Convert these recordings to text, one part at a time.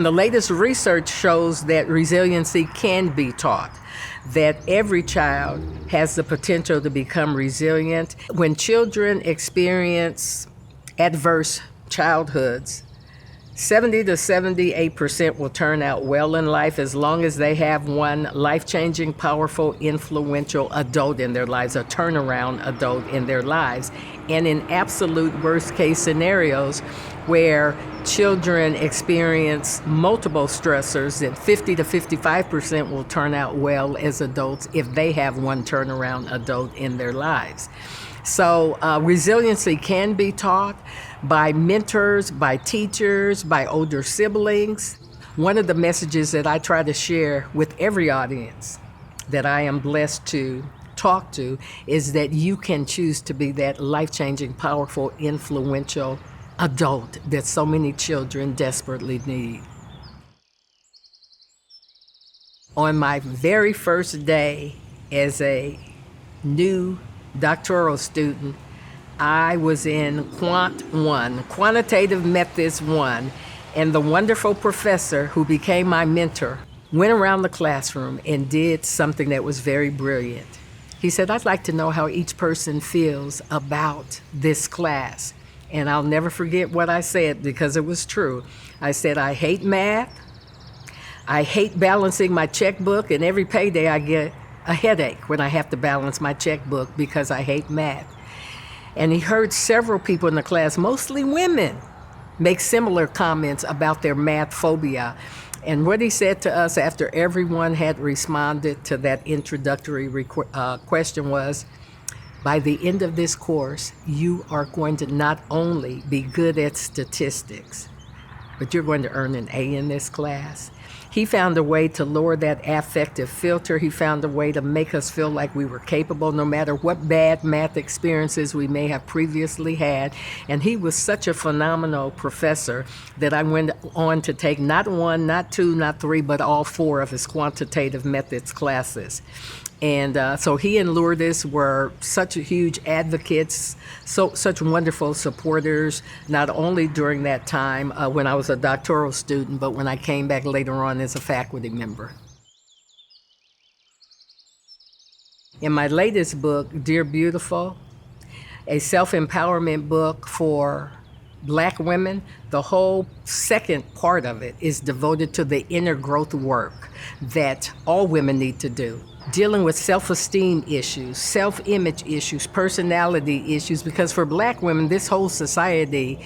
The latest research shows that resiliency can be taught, that every child has the potential to become resilient. When children experience adverse childhoods, 70 to 78% will turn out well in life as long as they have one life-changing, powerful, influential adult in their lives, a turnaround adult in their lives. And in absolute worst-case scenarios where children experience multiple stressors, then 50 to 55% will turn out well as adults if they have one turnaround adult in their lives. So resiliency can be taught by mentors, by teachers, by older siblings. One of the messages that I try to share with every audience that I am blessed to talk to is that you can choose to be that life-changing, powerful, influential adult that so many children desperately need. On my very first day as a new doctoral student, I was in Quant 1, Quantitative Methods 1, and the wonderful professor who became my mentor went around the classroom and did something that was very brilliant. He said, "I'd like to know how each person feels about this class." And I'll never forget what I said because it was true. I said, "I hate math. I hate balancing my checkbook, and every payday I get a headache when I have to balance my checkbook because I hate math." And he heard several people in the class, mostly women, make similar comments about their math phobia. And what he said to us after everyone had responded to that introductory question was, by the end of this course, you are going to not only be good at statistics, but you're going to earn an A in this class. He found a way to lower that affective filter. He found a way to make us feel like we were capable no matter what bad math experiences we may have previously had. And he was such a phenomenal professor that I went on to take not one, not two, not three, but all four of his quantitative methods classes. And so he and Lourdes were such huge advocates, such wonderful supporters, not only during that time when I was a doctoral student, but when I came back later on as a faculty member. In my latest book, Dear Beautiful, a self-empowerment book for Black women, the whole second part of it is devoted to the inner growth work that all women need to do. Dealing with self-esteem issues, self-image issues, personality issues, because for Black women, this whole society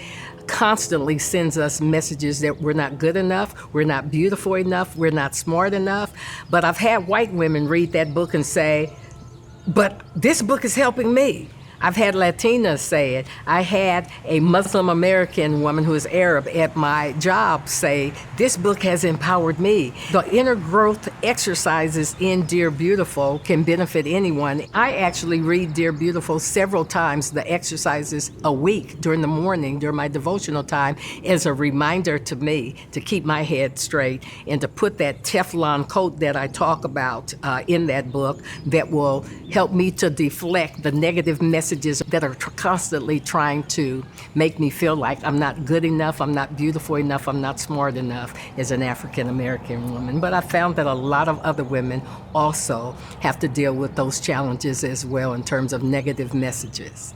constantly sends us messages that we're not good enough, we're not beautiful enough, we're not smart enough. But I've had white women read that book and say, "But this book is helping me." I've had Latinas say it. I had a Muslim American woman who is Arab at my job say, "This book has empowered me." The inner growth exercises in Dear Beautiful can benefit anyone. I actually read Dear Beautiful several times, the exercises a week during the morning, during my devotional time, as a reminder to me to keep my head straight and to put that Teflon coat that I talk about in that book that will help me to deflect the negative messages that are constantly trying to make me feel like I'm not good enough, I'm not beautiful enough, I'm not smart enough as an African American woman. But I found that a lot of other women also have to deal with those challenges as well in terms of negative messages.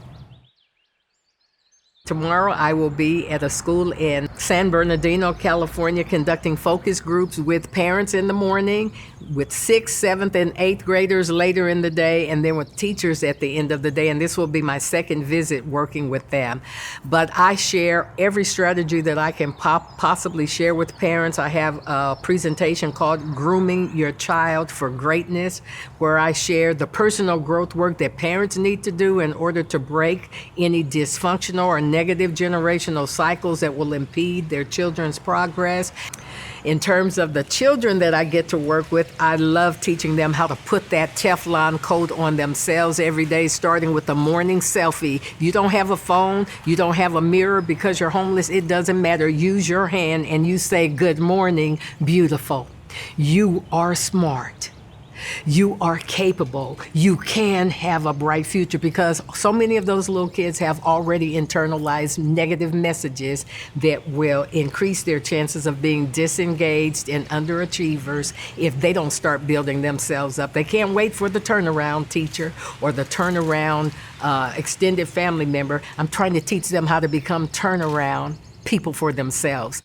Tomorrow I will be at a school in San Bernardino, California, conducting focus groups with parents in the morning, with 6th, 7th, and 8th graders later in the day, and then with teachers at the end of the day. And this will be my second visit working with them. But I share every strategy that I can possibly share with parents. I have a presentation called Grooming Your Child for Greatness, where I share the personal growth work that parents need to do in order to break any dysfunctional or negative generational cycles that will impede their children's progress. In terms of the children that I get to work with, I love teaching them how to put that Teflon coat on themselves every day, starting with a morning selfie. You don't have a phone, you don't have a mirror because you're homeless, it doesn't matter. Use your hand and you say, "Good morning, beautiful. You are smart. You are capable. You can have a bright future, because so many of those little kids have already internalized negative messages that will increase their chances of being disengaged and underachievers if they don't start building themselves up. They can't wait for the turnaround teacher or the turnaround extended family member. I'm trying to teach them how to become turnaround people for themselves.